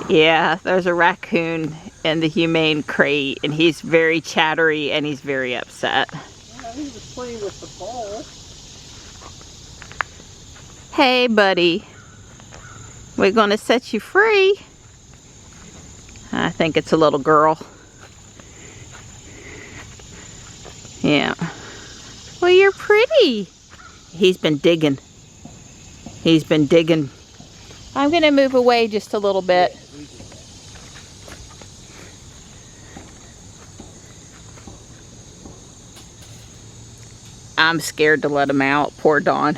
Yeah, there's a raccoon in the humane crate, and he's very chattery and he's very upset. Yeah, he was playing with the ball. Hey, buddy. We're gonna set you free. I think it's a little girl. Yeah. Well, you're pretty. He's been digging. He's been digging. I'm gonna move away just a little bit. I'm scared to let him out. Poor Dawn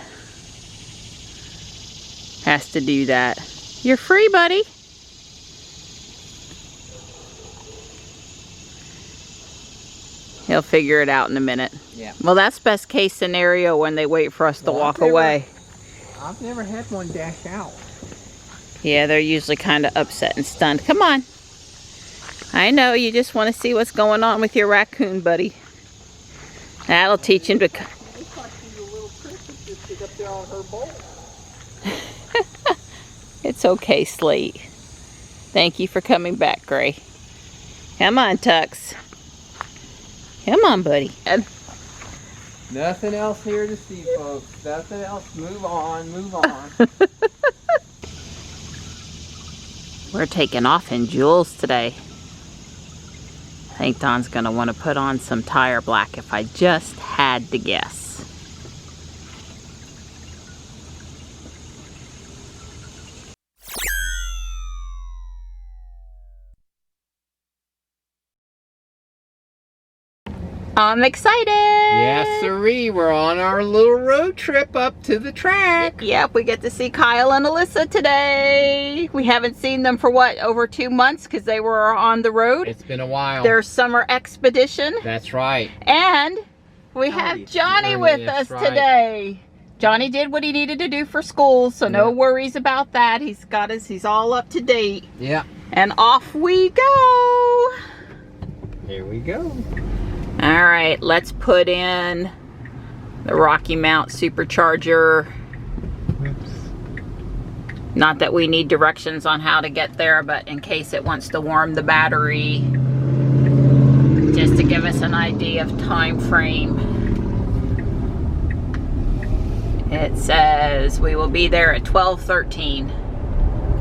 has to do that. You're free, buddy. He'll figure it out in a minute. Yeah. Well, that's best case scenario when they wait for us to walk away. I've never had one dash out. Yeah, they're usually kind of upset and stunned. Come on. I know, you just want to see what's going on with your raccoon, buddy. That'll teach him to... It's okay, Slate. Thank you for coming back, Gray. Come on, Tux. Come on, buddy. Nothing else here to see, folks. Nothing else. Move on, move on. We're taking off in Jules today. I think Don's gonna want to put on some tire black if I just had to guess. I'm excited! Yes, sirree. We're on our little road trip up to the track. Yep, we get to see Kyle and Alyssa today. We haven't seen them for what, over 2 months because they were on the road. It's been a while. Their summer expedition. That's right. And we have Johnny with us today. Johnny did what he needed to do for school, so no worries about that. He's all up to date. Yeah. And off we go. Here we go. All right, let's put in the Rocky Mount supercharger. Oops. Not that we need directions on how to get there, but in case it wants to warm the battery, just to give us an idea of time frame. It says we will be there at 12:13,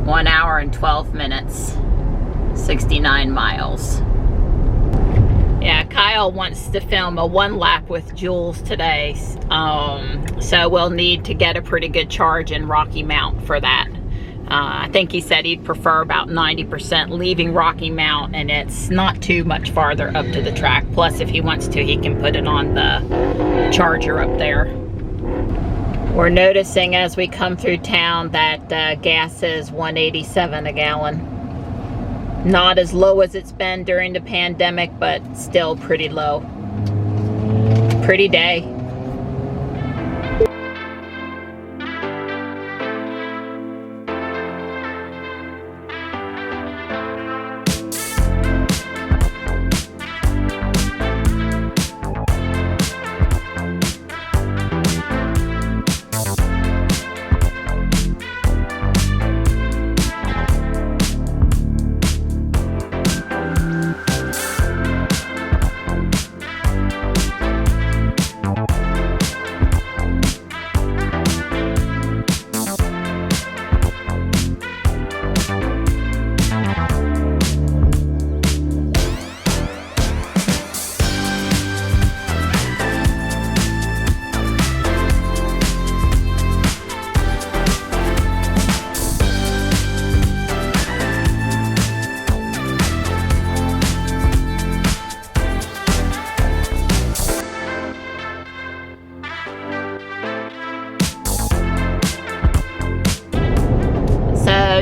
1 hour and 12 minutes, 69 miles. Yeah, Kyle wants to film a 1 lap with Jules today, so we'll need to get a pretty good charge in Rocky Mount for that. I think he said he'd prefer about 90% leaving Rocky Mount, and it's not too much farther up to the track. Plus, if he wants to, he can put it on the charger up there. We're noticing as we come through town that gas is $1.87 a gallon. Not as low as it's been during the pandemic, but still pretty low. Pretty day.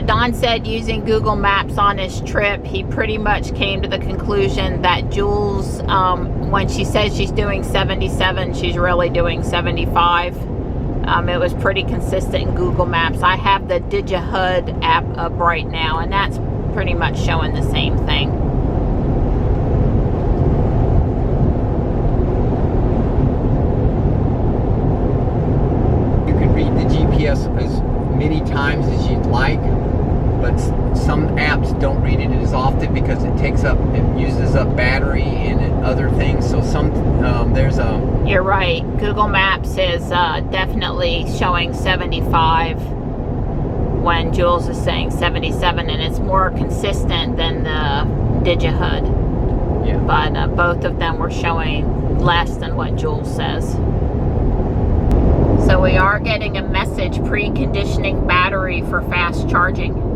Don said using Google Maps on his trip, he pretty much came to the conclusion that Jules, when she says she's doing 77, she's really doing 75. It was pretty consistent in Google Maps. I have the DigiHUD app up right now, and that's pretty much showing the same thing. You can read the GPS as many times as you'd like. but some apps don't read it as often because it uses up battery and other things. So there's a... You're right. Google Maps is definitely showing 75 when Jules is saying 77, and it's more consistent than the DigiHUD. Yeah. But both of them were showing less than what Jules says. So we are getting a message, preconditioning battery for fast charging.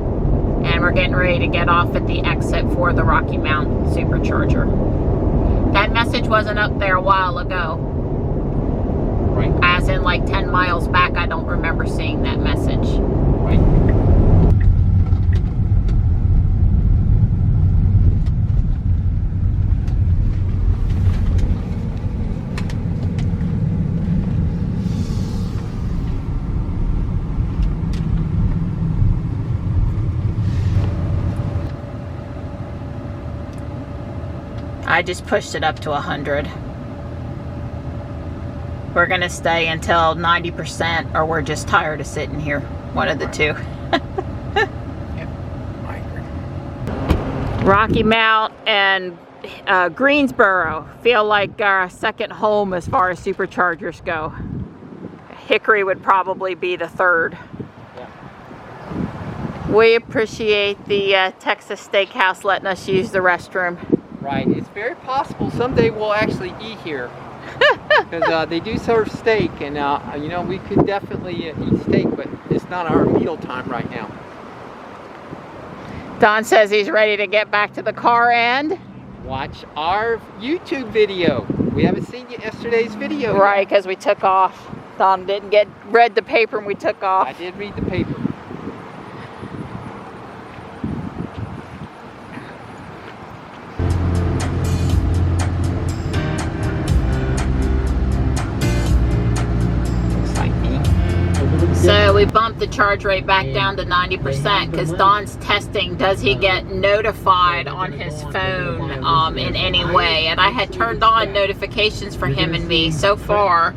And we're getting ready to get off at the exit for the Rocky Mount supercharger. That message wasn't up there a while ago. Right. As in like 10 miles back, I don't remember seeing that message. Right. I just pushed it up to 100. We're gonna stay until 90%, or we're just tired of sitting here. One of the two. Yep, I agree. Rocky Mount and Greensboro feel like our second home as far as superchargers go. Hickory would probably be the third. Yeah. We appreciate the Texas Steakhouse letting us use the restroom. Right, it's very possible someday we'll actually eat here. Because they do serve steak, and you know, we could definitely eat steak, but it's not our meal time right now. Don says he's ready to get back to the car and watch our YouTube video. We haven't seen yesterday's video. Right, because we took off. Don didn't read the paper and we took off. I did read the paper. So we bumped the charge rate back down to 90% because Don's testing, does he get notified on his phone in any way? And I had turned on notifications for him and me. So far,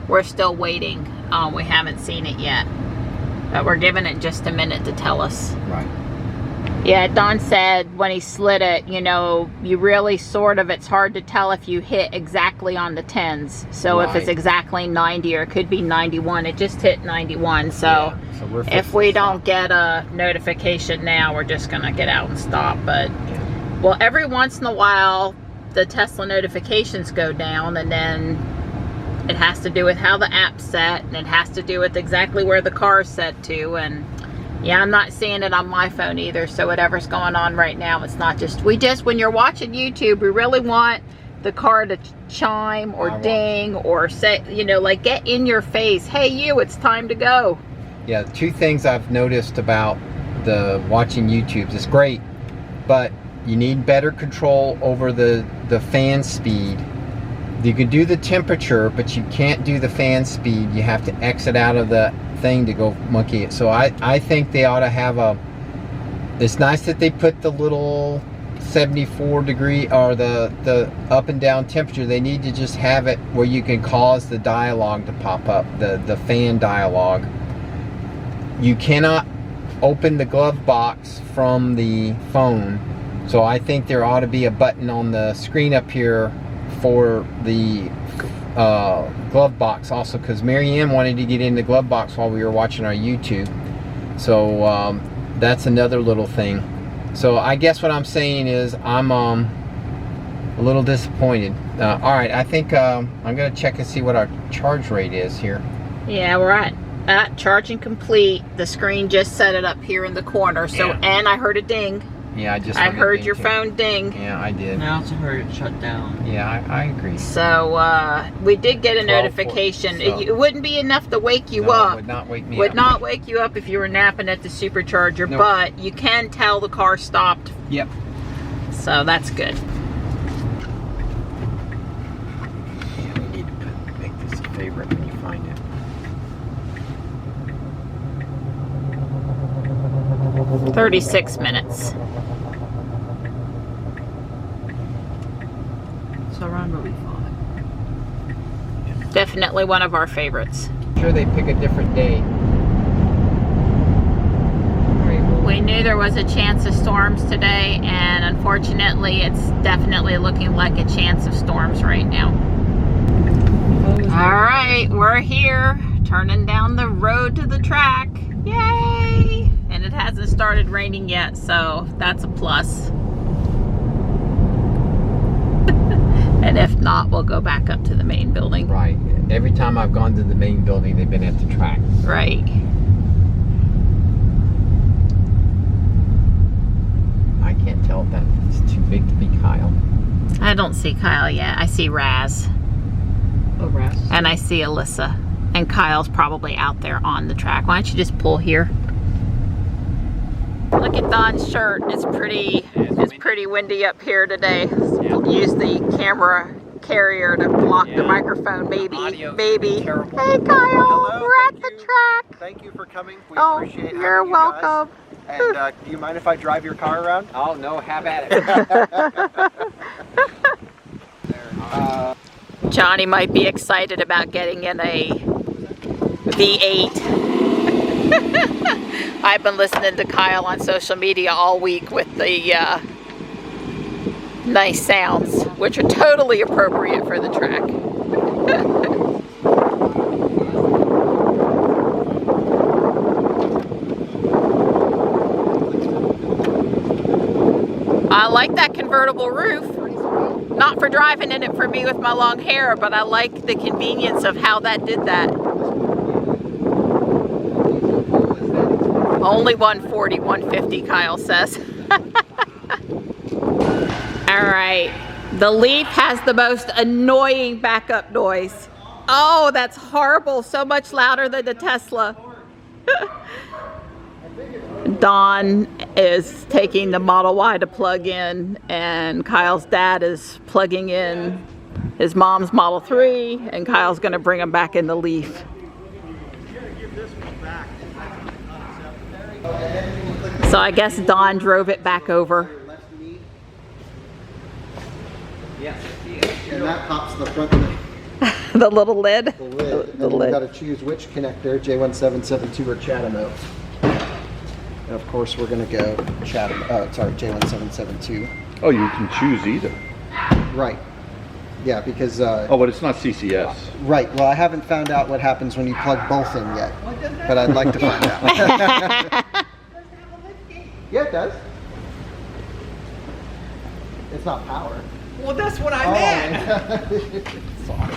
we're still waiting. We haven't seen it yet. But we're giving it just a minute to tell us. Right. Yeah, Don said when he slid it, you know, you really it's hard to tell if you hit exactly on the 10s. So if it's exactly 90 or it could be 91, it just hit 91. So, if we don't get a notification now, we're just going to get out and stop. But, well, every once in a while, the Tesla notifications go down, and then it has to do with how the app's set, and it has to do with exactly where the car is set to, and yeah, I'm not seeing it on my phone either, so whatever's going on right now, it's not just, when you're watching YouTube, we really want the car to chime or ding or say, you know, like get in your face, hey you, it's time to go. Yeah, two things I've noticed about the watching YouTube. It's great, but you need better control over the fan speed. You can do the temperature, but you can't do the fan speed. You have to exit out of the thing to go monkey it. So I think they ought to have it's nice that they put the little 74 degree or the up and down temperature. They need to just have it where you can cause the dialogue to pop up, the fan dialogue. You cannot open the glove box from the phone, so I think there ought to be a button on the screen up here for the glove box also, because Marianne wanted to get in the glove box while we were watching our YouTube. So that's another little thing. So I guess what I'm saying is I'm a little disappointed. All right, I think I'm gonna check and see what our charge rate is here. Yeah, we're at charging complete. The screen just set it up here in the corner. So and I heard a ding. Yeah, I heard your phone ding. Yeah, I did. I also heard it shut down. Yeah, I agree. So we did get a notification. It wouldn't be enough to wake you up. It would not wake me up. Would not wake you up if you were napping at the supercharger, but you can tell the car stopped. Yep. So that's good. Yeah, we need to make this a favorite when you find it. 36 minutes. So around what we thought. Definitely one of our favorites. I'm sure they pick a different day. We knew there was a chance of storms today, and unfortunately it's definitely looking like a chance of storms right now. All right, we're here, turning down the road to the track. Yay! And it hasn't started raining yet, so that's a plus. And if not, we'll go back up to the main building. Right. Every time I've gone to the main building, they've been at the track. Right. I can't tell if that is too big to be Kyle. I don't see Kyle yet. I see Raz. Oh, Raz. And I see Alyssa. And Kyle's probably out there on the track. Why don't you just pull here? Look at Don's shirt. It's pretty windy up here today. Use the camera carrier to block the microphone, baby. Hey Kyle, Hello, we're at the track. Thank you for coming. We Oh, appreciate you're having you welcome. guys. And do you mind if I drive your car around? Oh, no, have at it. Johnny might be excited about getting in a V8. I've been listening to Kyle on social media all week with the nice sounds, which are totally appropriate for the track. I like that convertible roof. Not for driving in it for me with my long hair, but I like the convenience of how that did that. Only 140, 150, Kyle says. All right, the Leaf has the most annoying backup noise. Oh, that's horrible, so much louder than the Tesla. Don is taking the Model Y to plug in, and Kyle's dad is plugging in his mom's Model 3, and Kyle's gonna bring him back in the Leaf. So I guess Don drove it back over. And that pops the front of The little lid? the lid. The And lid. you've got to choose which connector, J1772 or Chatham Oak. And of course we're going to go J1772. Oh, you can choose either. Right. Yeah, because... Oh, but it's not CCS. Right. Well, I haven't found out what happens when you plug both in yet. But I'd like to find out. Yeah, it does. It's not power. Well, that's what I meant. Sorry.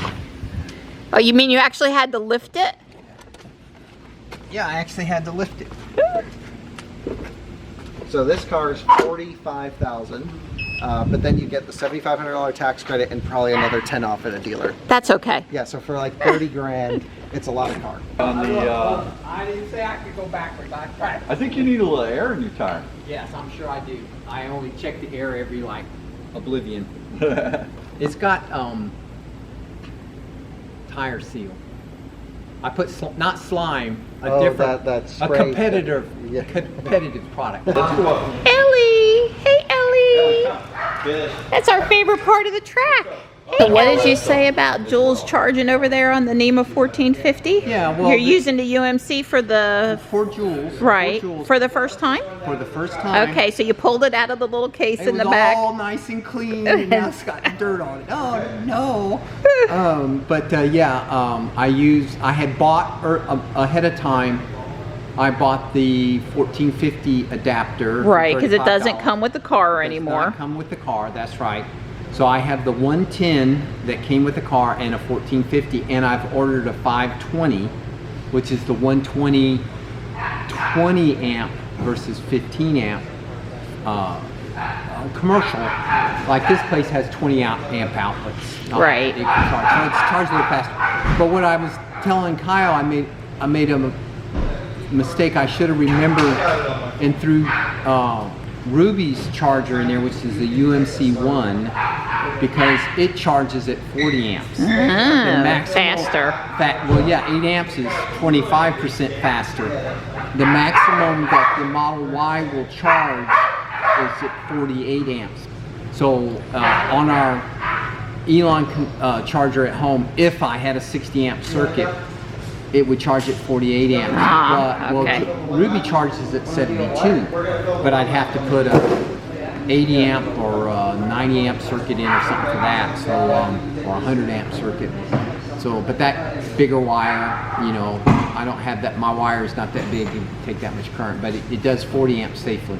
Oh, you mean you actually had to lift it? Yeah, I actually had to lift it. So this car is $45,000, but then you get the $7,500 tax credit and probably another 10 off at a dealer. That's okay. Yeah, so for like 30 grand, it's a lot of car. On the, I didn't say I could go backwards. I think you need a little air in your tire. Yes, I'm sure I do. I only check the air every, like, oblivion. It's got tire seal. I put not slime, a different, that spray. competitive product. Ellie! Hey, Ellie! That's our favorite part of the track. So what did you say about Jules charging over there on the NEMA 1450? Yeah, well, You're using the UMC for the... For Jules. Right. For Jules. For the first time? For the first time. Okay, so you pulled it out of the little case It in the was back. all nice and clean, and now it's got dirt on it. Oh no! I had bought ahead of time. I bought the 1450 adapter. for Right, because it doesn't $35. come with the car Does anymore. not come with the car. That's right. So I have the 110 that came with the car and a 1450, and I've ordered a 520, which is the 120 20 amp versus 15 amp commercial. Like this place has 20 amp outlets. Right. It can charge. So it's charged a little faster. But what I was telling Kyle, I made a mistake. I should have remembered and threw Ruby's charger in there, which is the UMC1, because it charges at 40 amps. Faster. Well, yeah, 8 amps is 25% faster. The maximum that the Model Y will charge is at 48 amps. So on our Elon charger at home, if I had a 60 amp circuit, it would charge at 48 amps. Okay. Well, Ruby charges at 72, but I'd have to put a 80 amp or a 90 amp circuit in or something for that, so or a 100 amp circuit. So, but that bigger wire, you know, I don't have that. My wire is not that big to take that much current, but it does 40 amps safely.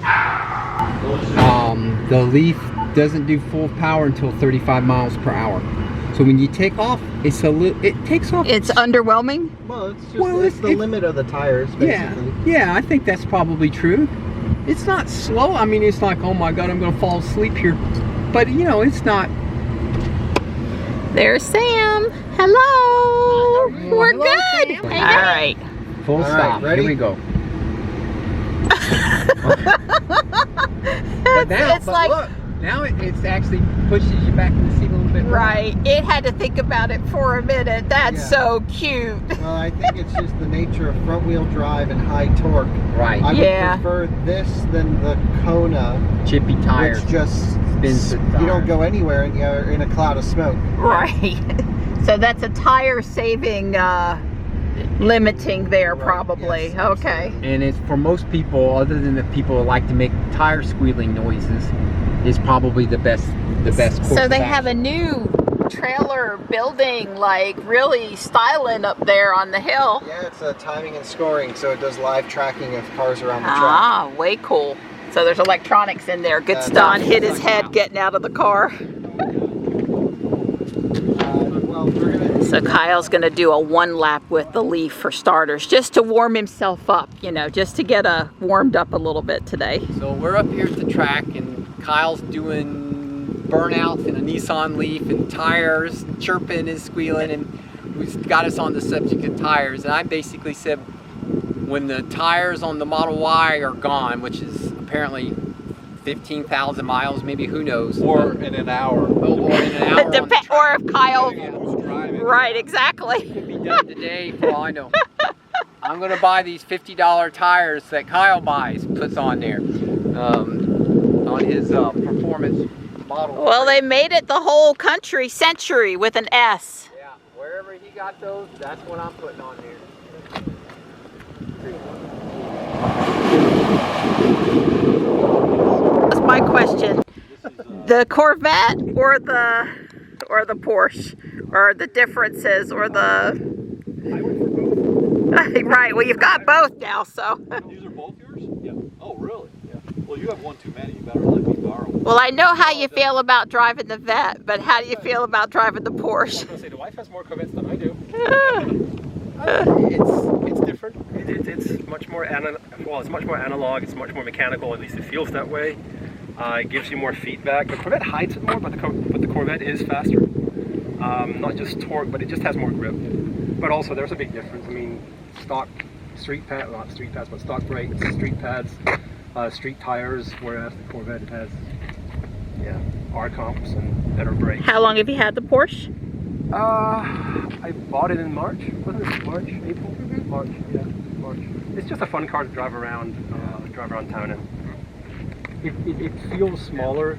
The Leaf doesn't do full power until 35 miles per hour. So when you take off, it takes off. It's underwhelming? Well, it's the limit of the tires, basically. Yeah, I think that's probably true. It's not slow. I mean, it's like, oh my God, I'm going to fall asleep here. But, you know, it's not. There's Sam. Hello. We're hello, good. Sam. All right. Full stop. ready? Here we go. It's like, look, now it's actually pushes you back in the seat a little bit. right. It had to think about it for a minute. That's so cute. Well, I think it's just the nature of front-wheel drive and high torque. Right. I would Yeah. prefer this than the Kona, Chippy tires. which just Spins the you don't tires. go anywhere and you're in a cloud of smoke. Right. So that's a tire saving limiting there, Right, probably. yes, Okay. And it's for most people, other than the people who like to make tire squealing noises, is probably the best course So of they have a action. new trailer building, like really styling up there on the hill. Yeah, it's timing and scoring, so it does live tracking of cars around the track. Ah, way cool. So there's electronics in there. Good stuff. Don hit his head getting out of the car. Well, we're gonna. So Kyle's gonna do a 1 lap with the Leaf for starters, just to warm himself up, you know, just to get warmed up a little bit today. So we're up here at the track, and Kyle's doing burnouts in a Nissan Leaf, and tires chirping and squealing, and we've got us on the subject of tires. And I basically said, when the tires on the Model Y are gone, which is apparently 15,000 miles, maybe, who knows? Or in an hour. Or in an hour on the track. Or if Kyle, Who's driving? right, exactly. Could be done today for all I know. I'm gonna buy these $50 tires that Kyle puts on there, on his performance model. Well, they made it the whole country century with an S. Yeah, wherever he got those, that's what I'm putting on there. That's my question. The Corvette or the Porsche, or the differences, or the. Right. Well, you've got both now, so. These are both yours? Yeah. Oh, really? Yeah. Well, you have one too many. You better let me borrow one. Well, I know how you feel about driving the Vet, but how do you feel about driving the Porsche? I was gonna say, the wife has more Corvettes than I do. It's different. It's much more it's much more analog. It's much more mechanical. At least it feels that way. It gives you more feedback. The Corvette hides it more, but the Corvette is faster. Not just torque, but it just has more grip. But also, there's a big difference. I mean, stock street pads, not street pads, but stock brakes, street pads, street tires. Whereas the Corvette it has, R comps and better brakes. How long have you had the Porsche? I bought it in March. Wasn't it March? April? March. Yeah, March. It's just a fun car to drive around town in. It feels smaller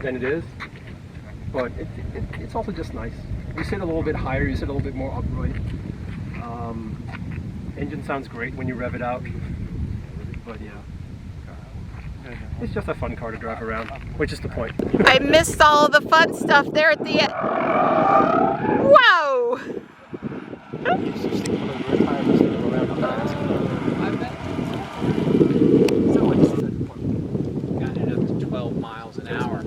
than it is, but it's also just nice. You sit a little bit higher. You sit a little bit more upright. Engine sounds great when you rev it out, but yeah. It's just a fun car to drive around, which is the point. I missed all of the fun stuff there at the end. Whoa! Got it up to 12 miles an hour.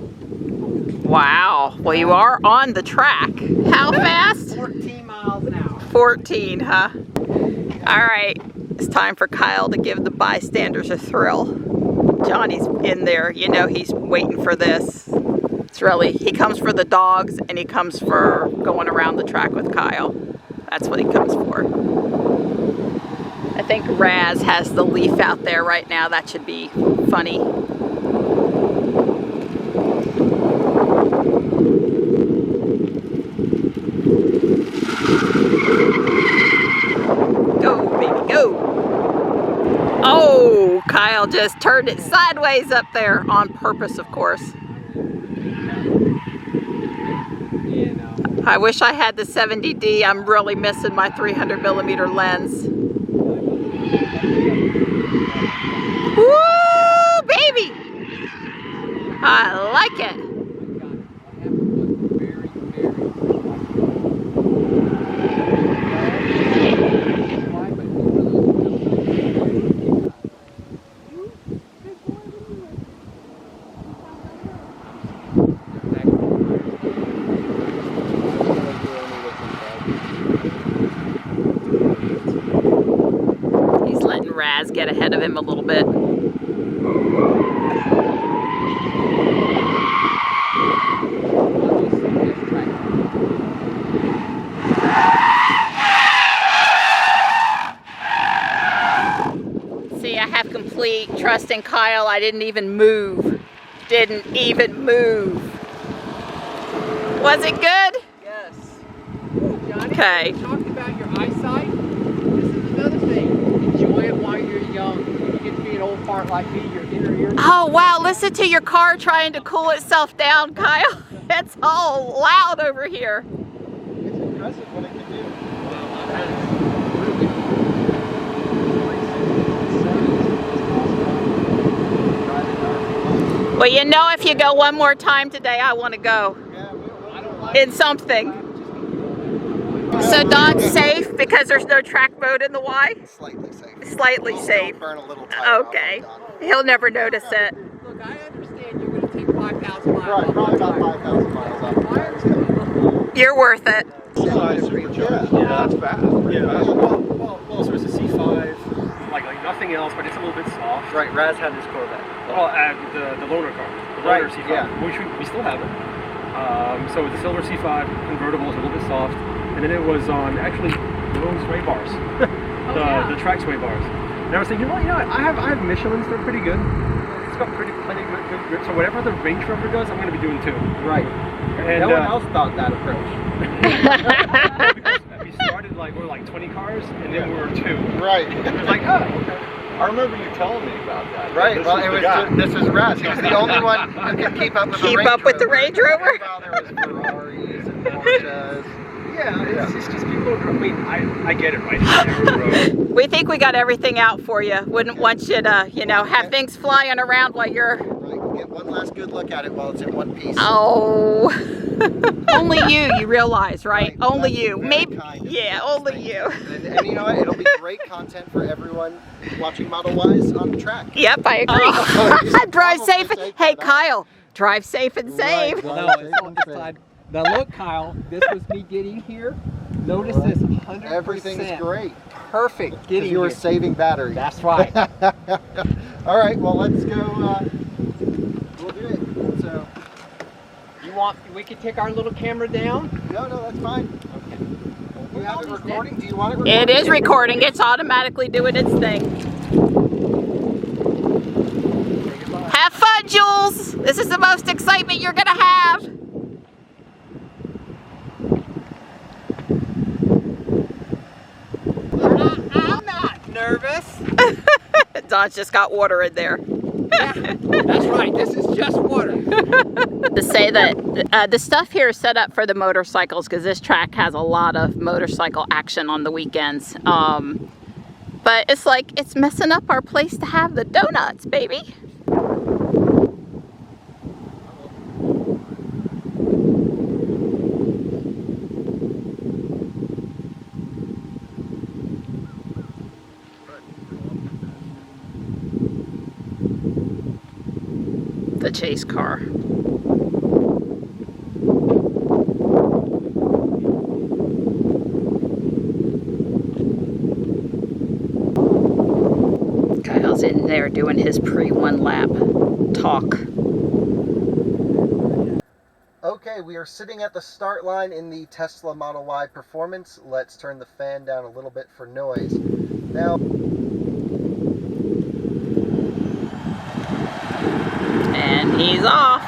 Wow. Well, you are on the track. How fast? 14 miles an hour. 14, huh? All right. It's time for Kyle to give the bystanders a thrill. Johnny's in there. You know he's waiting for this. It's really, he comes for the dogs and he comes for going around the track with Kyle. That's what he comes for. I think Raz has the Leaf out there right now. That should be funny. Go, baby, go. Oh, Kyle just turned it sideways up there on purpose, of course. I wish I had the 70D. I'm really missing my 300mm lens. Woo, baby! I like it. Get ahead of him a little bit. See, I have complete trust in Kyle. I didn't even move. Didn't even move. Was it good? Yes. Johnny, Okay. you talked about your eyesight. This is another thing. Enjoy it while you're young. When you get to be an old fart like me, your inner ear. Oh wow, listen to your car trying to cool itself down, Kyle. It's all loud over here. It's impressive what it can do. Well, you know, if you go one more time today, I want to go in something. So Dodge safe because there's no track mode in the Y? Slightly safe. Slightly We'll safe. still burn a little tire Okay. off and done. He'll never notice it. Look, I understand you're going to take 5,000 miles. Right, probably about 5,000 miles off the tires. You're worth it. Yeah, that's fast. Yeah. Well, so it's a C5, like nothing else, but it's a little bit soft. Right, Raz had this Corvette. Well, the loaner car, the Right, loaner C5, yeah. which we still have it. So the silver C5 convertible is a little bit soft, and then it was on actually those sway bars, the track sway bars. And I was thinking, well, you know, I have Michelin's, they're pretty good. It's got plenty good grip. So whatever the Range Rover does, I'm going to be doing too. Right. And No one else thought that approach. because we started like we're like 20 cars, and then we were 2. Right. It was like, oh, okay. I remember you telling me about that. Right, This well, is it the was guy. this was Raz. He was the only one who could keep up with the Range Keep up with the Rover. Range Rover? While there was Ferraris and Porsches. Yeah, it's just people. I mean, I get it, right? It's a narrow road. We think we got everything out for you. Wouldn't want you to, you know, have things flying around while you're... Right, get one last good look at it while it's in one piece. Oh. Only you realize, right? Right, Only that's you. very Maybe, kind of yeah, you. only Thank you. And you know what? It'll be great content for everyone watching Model Ys on the track. Yep, I agree. Oh, Drive probably safe. take Hey, that out. Kyle, drive safe and Right, save. drive No, safe it's and not safe. side. Now look, Kyle, this was me getting here. Notice this 100%. Everything's great. Perfect Because getting you were here. saving battery. That's right. All right, well, let's go. We'll do it. So, We could take our little camera down? no, that's fine. Okay. Do you have it recording? Do you want it recording? It is recording. It's automatically doing its thing. Have fun, Jules. This is the most excitement you're going to have. I'm not nervous. Don's just got water in there. That's right. This is just water. To say that the stuff here is set up for the motorcycles because this track has a lot of motorcycle action on the weekends. But it's like it's messing up our place to have the donuts, baby. The chase car. Kyle's in there doing his pre-one lap talk. Okay, we are sitting at the start line in the Tesla Model Y Performance. Let's turn the fan down a little bit for noise. Now, And he's off.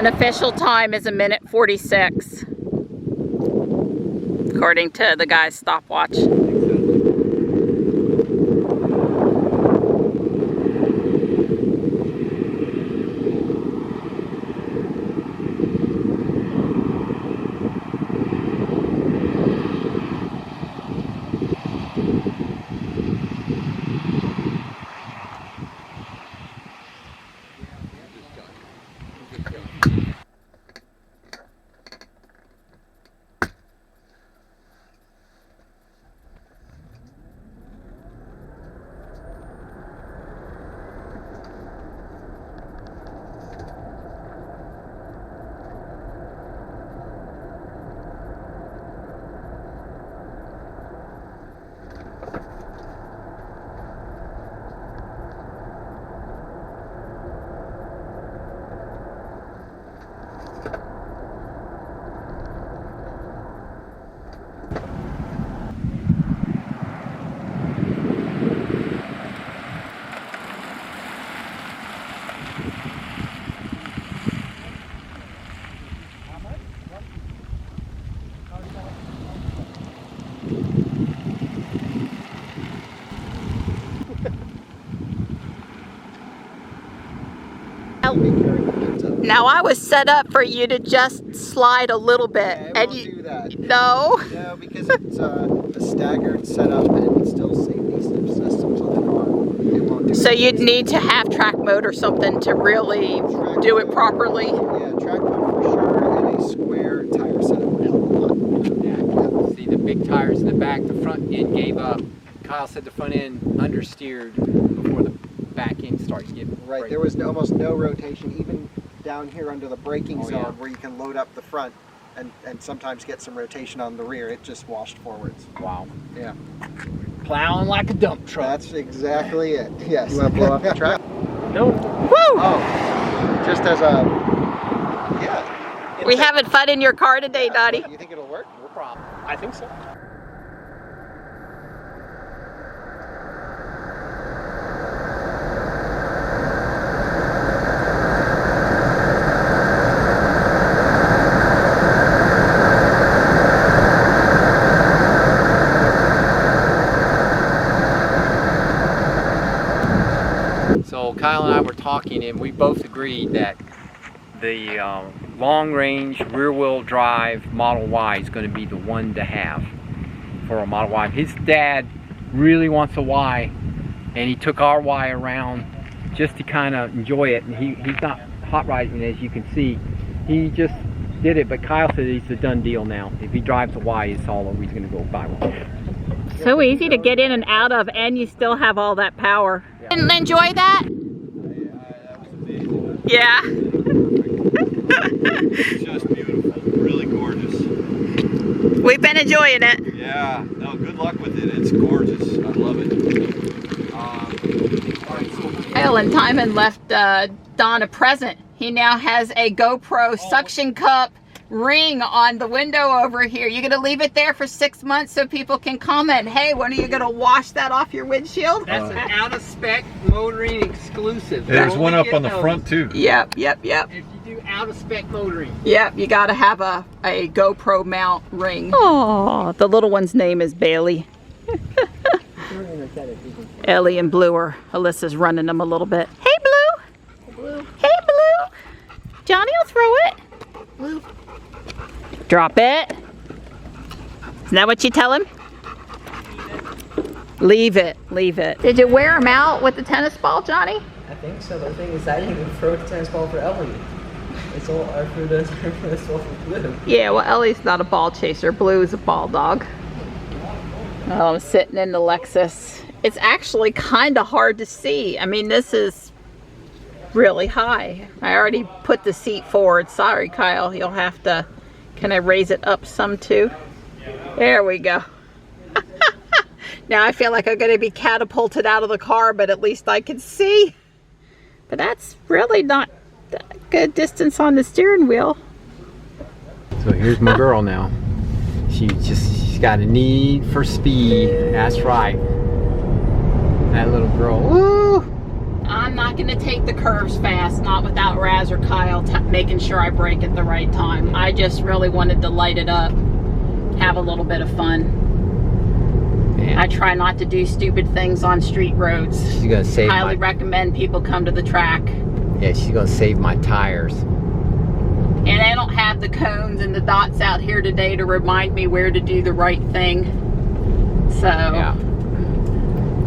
Unofficial time is 1:46, according to the guy's stopwatch. Now I was set up for you to just slide a little bit, Yeah, and won't you do that. no. No, because it's a staggered setup and still safety systems on the car. It won't do So it. you'd need to have track mode or something to really do it properly. Yeah, track mode for sure, and a square tire setup would help a lot. Yeah, see the big tires in the back, the front end gave up. Kyle said the front end understeered before the back end started getting Right, brake. there was almost no rotation, even down here under the braking Oh, zone yeah. where you can load up the front and sometimes get some rotation on the rear. It just washed forwards. Wow. Yeah. Plowing like a dump truck. That's exactly it. Yes. You want to blow up the truck? No. Woo! Oh, just as a, yeah. We having fun in your car today, Dottie. You think it'll work? No problem. I think so. So Kyle and I were talking, and we both agreed that the long-range rear-wheel drive Model Y is going to be the one to have for a Model Y. His dad really wants a Y, and he took our Y around just to kind of enjoy it. And he's not hot riding, as you can see. He just did it, but Kyle said it's a done deal now. If he drives a Y, it's all over. He's going to go buy one. So easy to get in and out of, and you still have all that power. Yeah. Didn't enjoy that? That was amazing. Yeah. It's just beautiful, really gorgeous. We've been enjoying it. Yeah, no, good luck with it. It's gorgeous. I love it. Kyle and Timon left Don a present. He now has a GoPro suction cup ring on the window over here. You're gonna leave it there for 6 months so people can comment, hey, when are you gonna wash that off your windshield? That's an out-of-spec motoring exclusive. There's You one only up get on the those front too. Yep. If you do out-of-spec motoring. Yep, you gotta have a GoPro mount ring. Oh, the little one's name is Bailey. Ellie and Blue are, Alyssa's running them a little bit. Hey, Blue. Hey, Blue. Johnny will throw it. Blue. Drop it. Isn't that what you tell him? Leave it. Leave it. Did you wear him out with the tennis ball, Johnny? I think so. The thing is, I didn't even throw the tennis ball for Ellie. It's all I threw the tennis ball for Blue. Yeah, well, Ellie's not a ball chaser. Blue is a ball dog. Oh, I'm sitting in the Lexus. It's actually kind of hard to see. I mean, this is really high. I already put the seat forward. Sorry, Kyle. You'll have to... Can I raise it up some too? There we go. Now I feel like I'm going to be catapulted out of the car, but at least I can see. But that's really not a good distance on the steering wheel. So here's my girl now. She's got a need for speed. That's right. That little girl. Woo! On not going to take the curves fast, not without Raz or Kyle making sure I brake at the right time. I just really wanted to light it up, have a little bit of fun. Man. I try not to do stupid things on street roads. She's gonna save Highly recommend people come to the track. Yeah, she's gonna save my tires. And I don't have the cones and the dots out here today to remind me where to do the right thing. So Yeah.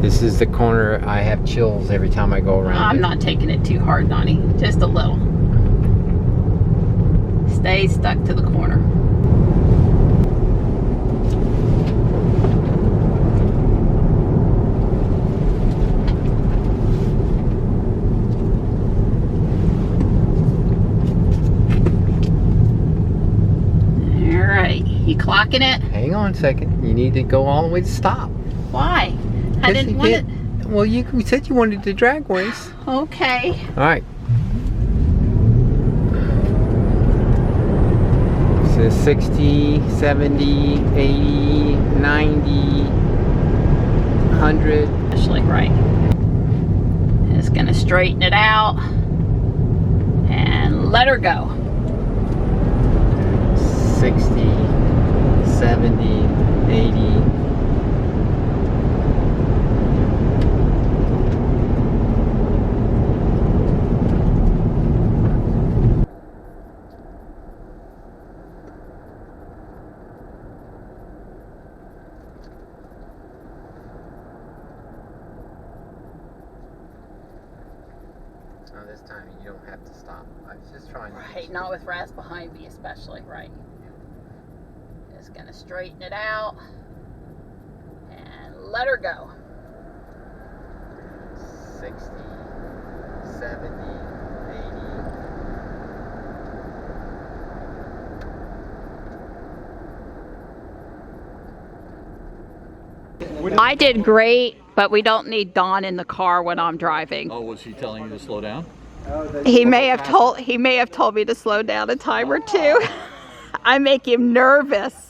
This is the corner I have chills every time I go around. I'm not taking it too hard, Donnie. Just a little. Stay stuck to the corner. You clocking it? Hang on a second. You need to go all the way to stop. Why? I didn't want it. Well, you said you wanted the drag race. Okay. All right. So 60, 70, 80, 90, 100. Actually, right. Just gonna straighten it out and let her go. 60, 70, 80. Now this time you don't have to stop. I was just trying to... Right, not with Raz behind me especially, right. Just gonna straighten it out and let her go. 60, 70, 80. I did great, but we don't need Don in the car when I'm driving. Oh, was he telling you to slow down? He may have told me to slow down a time or two. I make him nervous.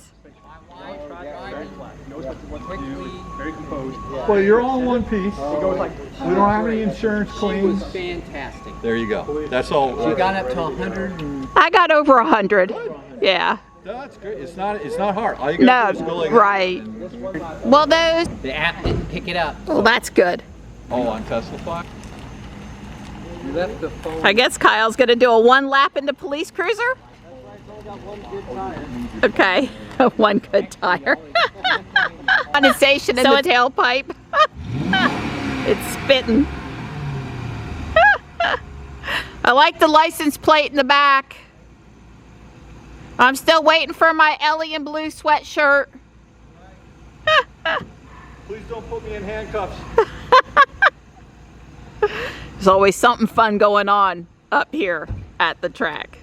Very composed. Well, you're all in one piece. We don't have any insurance She claims. was fantastic. There you go. That's all. She got up to 100 and... I got over 100. Yeah. That's great. It's not hard. All you gotta do is go like right. Well, those. The app didn't pick it up. Well, that's good. Oh, on Tesla Fly? You left the phone... I guess Kyle's gonna do a 1 lap in the police cruiser. Okay, one good tire. Condensation in the tailpipe. It's spitting. I like the license plate in the back. I'm still waiting for my alien blue sweatshirt. Please don't put me in handcuffs. There's always something fun going on up here at the track.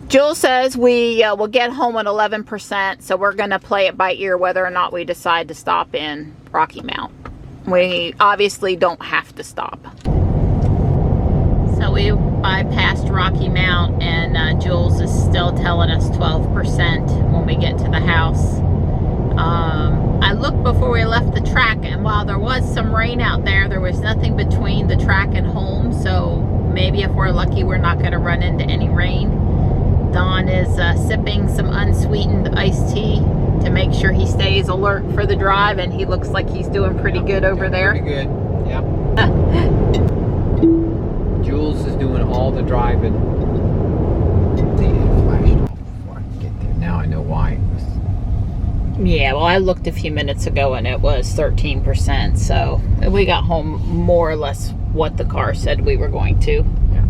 Jules says we will get home at 11%, so we're going to play it by ear whether or not we decide to stop in Rocky Mount. We obviously don't have to stop. So we bypassed Rocky Mount, and Jules is still telling us 12% when we get to the house. I looked before we left the track, and while there was some rain out there, there was nothing between the track and home, so maybe if we're lucky we're not going to run into any rain. Don is sipping some unsweetened iced tea to make sure he stays alert for the drive, and he looks like he's doing pretty good over there. Pretty good, yep. Jules is doing all the driving. They flashed off before I could get there. Now I know why. Yeah, well, I looked a few minutes ago and it was 13%, so we got home more or less what the car said we were going to. Yeah.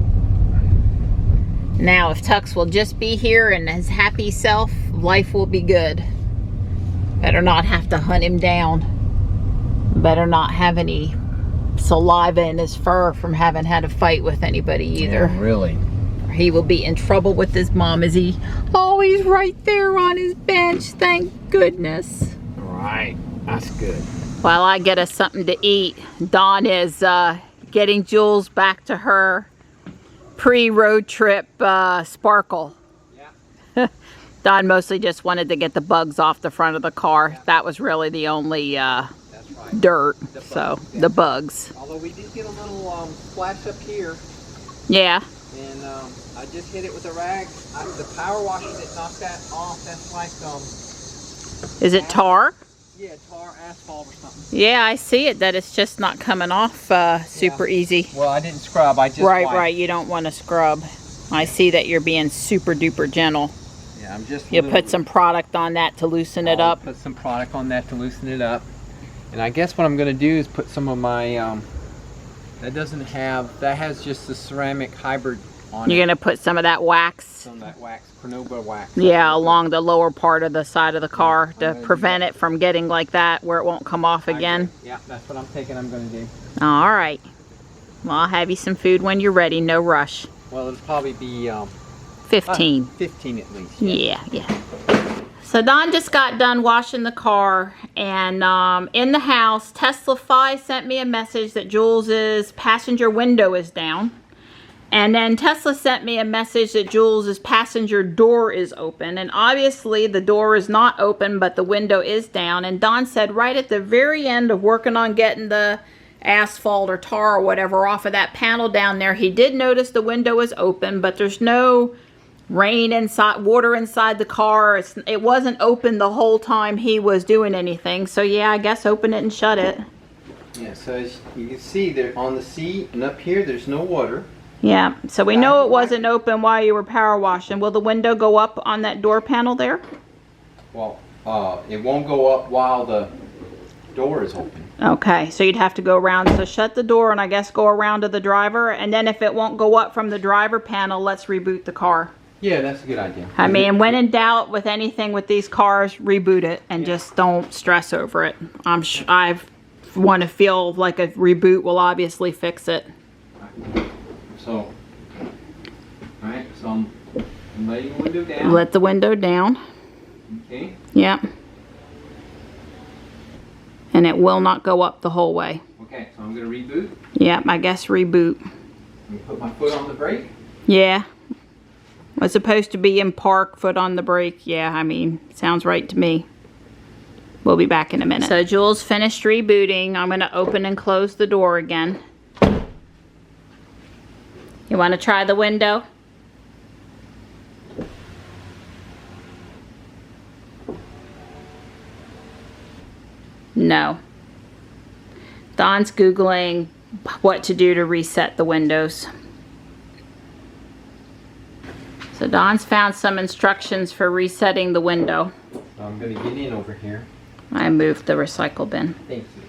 Now, if Tux will just be here and his happy self, life will be good. Better not have to hunt him down. Better not have any saliva in his fur from having had a fight with anybody either. Yeah, really. He will be in trouble with his mom. Is he? Oh, he's right there on his bench. Thank goodness. All right, that's good. While I get us something to eat, Dawn is getting Jules back to her pre-road trip sparkle. Yeah. Dawn mostly just wanted to get the bugs off the front of the car. That was really the only dirt, so the bugs. Although we did get a little splash up here, Yeah. and I just hit it with a rag. The power washer that knocked that off, that's like Is it tar? yeah, tar, asphalt or something. Yeah, I see it, that it's just not coming off super easy. Well, I didn't scrub, I just Right, wiped. right, you don't want to scrub. I see that you're being super duper gentle. Yeah, I'm just You put some product on that to loosen it up. Put some product on that to loosen it up. And I guess what I'm going to do is put some of my, that has just the ceramic hybrid on You're it. going to put some of that wax, Some of that wax, Cornova wax. yeah, along the lower part of the side of the car I'm to gonna prevent do it from getting like that where it won't come off again. Yeah, that's what I'm thinking I'm going to do. All right. Well, I'll have you some food when you're ready. No rush. Well, it'll probably be 15. 15 at least. Yeah. So Don just got done washing the car, and in the house, Tesla Fi sent me a message that Jules's passenger window is down. And then Tesla sent me a message that Jules's passenger door is open. And obviously the door is not open, but the window is down. And Don said right at the very end of working on getting the asphalt or tar or whatever off of that panel down there, he did notice the window is open, but there's no rain inside, water inside the car. It wasn't open the whole time he was doing anything. So yeah, I guess open it and shut it. Yeah, so as you can see there on the seat and up here, there's no water. Yeah, so we know it wasn't open while you were power washing. Will the window go up on that door panel there? Well, it won't go up while the door is open. Okay, so you'd have to go around. So shut the door and I guess go around to the driver. And then if it won't go up from the driver panel, let's reboot the car. Yeah, that's a good idea. I mean, when in doubt with anything with these cars, reboot it and just don't stress over it. I want to feel like a reboot will obviously fix it. So, alright, so I'm letting the window down. Let the window down. Okay. Yep. And it will not go up the whole way. Okay, so I'm going to reboot. Yep, I guess reboot. I'm put my foot on the brake. Yeah. Was supposed to be in park, foot on the brake. Yeah, I mean, sounds right to me. We'll be back in a minute. So Jules finished rebooting. I'm going to open and close the door again. You want to try the window? No. Don's Googling what to do to reset the windows. So Don's found some instructions for resetting the window. So I'm going to get in over here. I moved the recycle bin. Thank you.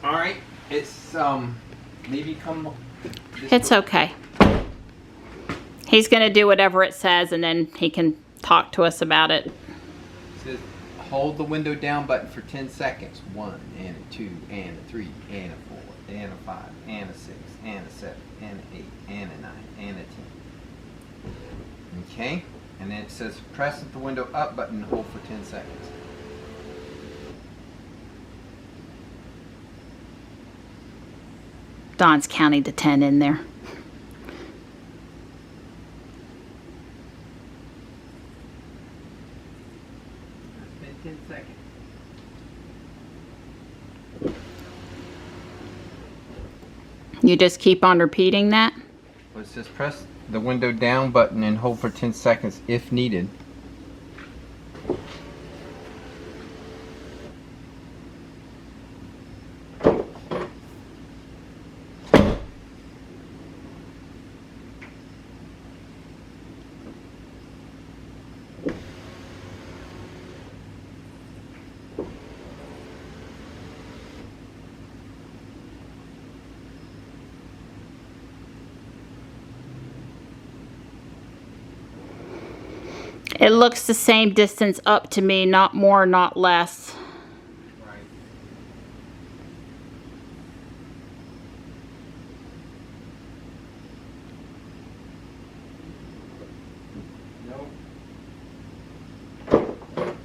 Alright, it's maybe come this It's way. okay. He's going to do whatever it says and then he can talk to us about it. It says hold the window down button for 10 seconds. 1 and a 2 and a 3 and a 4 and a 5 and a 6 and a 7 and a 8 and a 9 and a 10. Okay, and then it says press the window up button and hold for 10 seconds. Don's counting to 10 in there. It's been 10 seconds. You just keep on repeating that? Well, it says press the window down button and hold for 10 seconds if needed. It looks the same distance up to me, not more, not less. Right. Nope.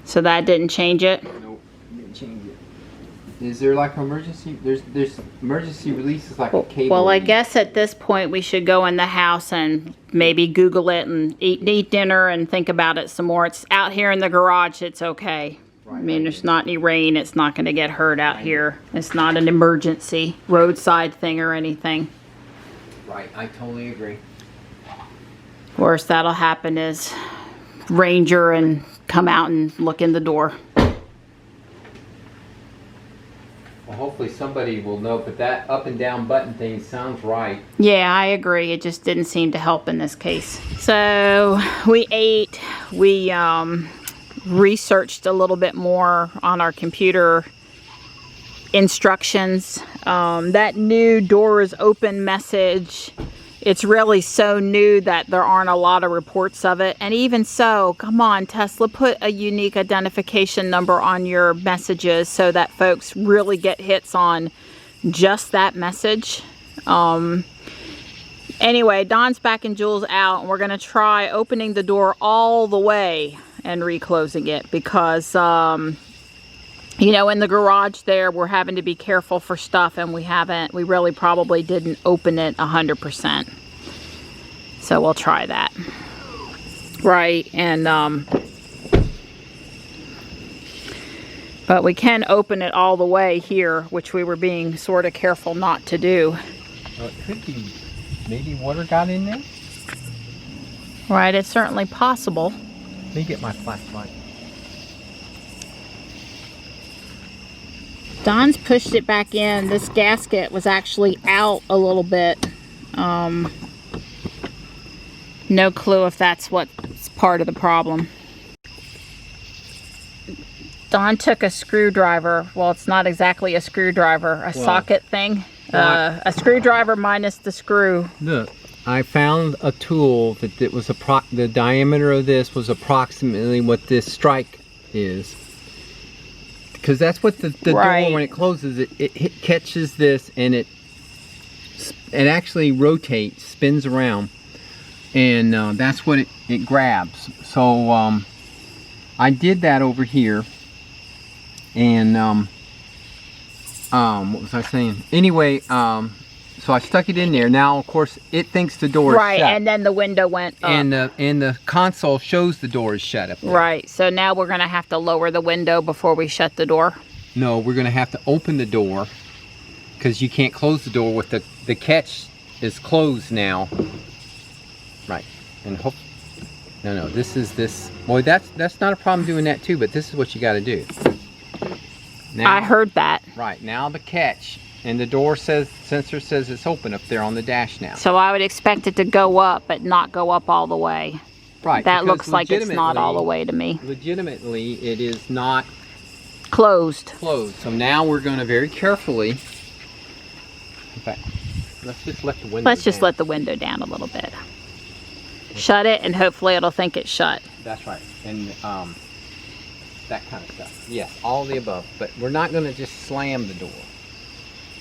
So that didn't change it? Nope. Didn't change it. Is there like an emergency? There's emergency releases like a cable. Well, I release. guess at this point we should go in the house and maybe Google it and eat dinner and think about it some more. It's out here in the garage. It's okay. Right, I mean, there's not any rain. It's not going to get hurt out here. It's not an emergency roadside thing or anything. Right, I totally agree. Worst that'll happen is Ranger and come out and look in the door. Well, hopefully somebody will know, but that up and down button thing sounds right. Yeah, I agree. It just didn't seem to help in this case. So we ate. We researched a little bit more on our computer instructions. That new doors open message, it's really so new that there aren't a lot of reports of it. And even so, come on, Tesla, put a unique identification number on your messages so that folks really get hits on just that message. Anyway, Don's back and Jules out, and we're going to try opening the door all the way and reclosing it because, you know, in the garage there, we're having to be careful for stuff, and we really probably didn't open it 100%. So we'll try that. Right, and, but we can open it all the way here, which we were being sort of careful not to do. Well, it could be, maybe water got in there? Right, it's certainly possible. Let me get my flashlight. Don's pushed it back in. This gasket was actually out a little bit. No clue if that's what's part of the problem. Don took a screwdriver. Well, it's not exactly a screwdriver, a socket thing. A screwdriver minus the screw. Look, I found a tool that was the diameter of this was approximately what this strike is. Because that's what the Right. door, when it closes, it catches this and it actually rotates, spins around, and that's what it grabs. So I did that over here, and what was I saying? Anyway, so I stuck it in there. Now, of course, it thinks the door is Right, shut. and then the window went up. And the console shows the door is shut up there. Right, so now we're going to have to lower the window before we shut the door. No, we're going to have to open the door because you can't close the door with the catch is closed now. Right, and hope. No, this is this. Boy, that's not a problem doing that too, but this is what you got to do. Now, I heard that. Right, now the catch. And the door sensor says it's open up there on the dash now. So I would expect it to go up, but not go up all the way. Right. That because looks like it's not all the way to me. Legitimately, it is not Closed. closed. So now we're going to very carefully. In fact, let's just let the window. Let's just down. let the window down a little bit. Shut it, and hopefully it'll think it's shut. That's right. And that kind of stuff. Yes, all the above. But we're not going to just slam the door.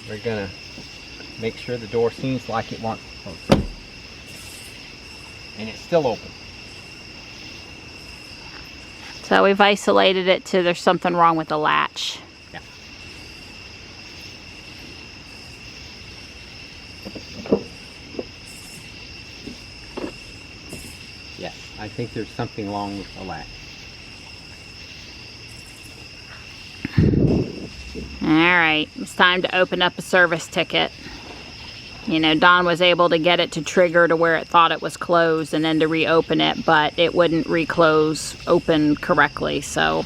We're going to make sure the door seems like it wants to close. And it's still open. So we've isolated it to there's something wrong with the latch. Yeah. Yes, I think there's something wrong with the latch. Alright, it's time to open up a service ticket. You know, Don was able to get it to trigger to where it thought it was closed and then to reopen it, but it wouldn't open correctly. So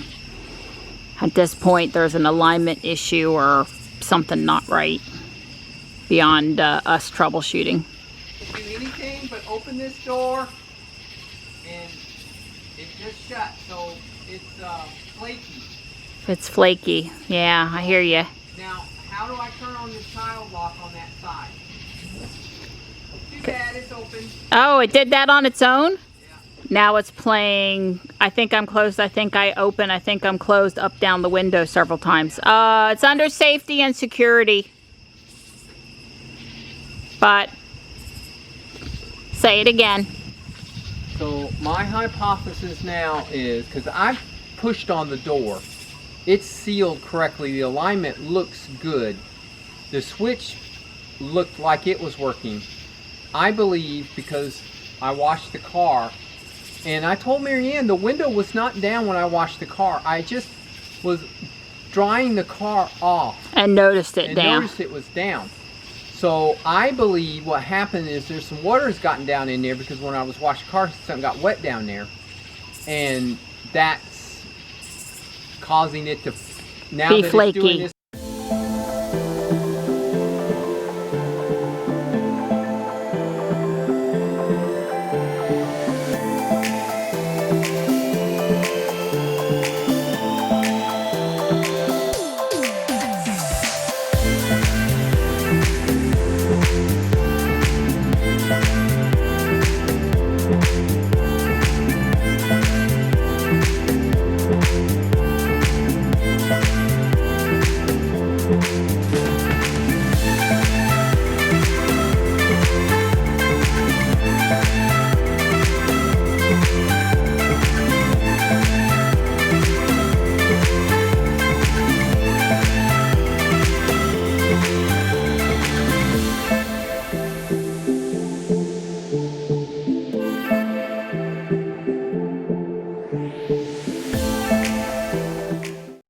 at this point, there's an alignment issue or something not right beyond us troubleshooting. Do anything but open this door, and it just shut, so it's flaky. It's flaky. Yeah, I hear you. Now, how do I turn on the child lock on that side? Too bad, it's open. Oh, it did that on its own? Yeah. Now it's playing, I think I'm closed, I think I open, I think I'm closed, up, down the window several times. It's under safety and security. But, say it again. So my hypothesis now is, because I've pushed on the door, it's sealed correctly. The alignment looks good. The switch looked like it was working. I believe because I washed the car, and I told Marianne the window was not down when I washed the car. I just was drying the car off And noticed it and down. noticed it was down. So I believe what happened is there's some water has gotten down in there because when I was washing the car, something got wet down there, and that's causing it to now Be that flaky. it's doing this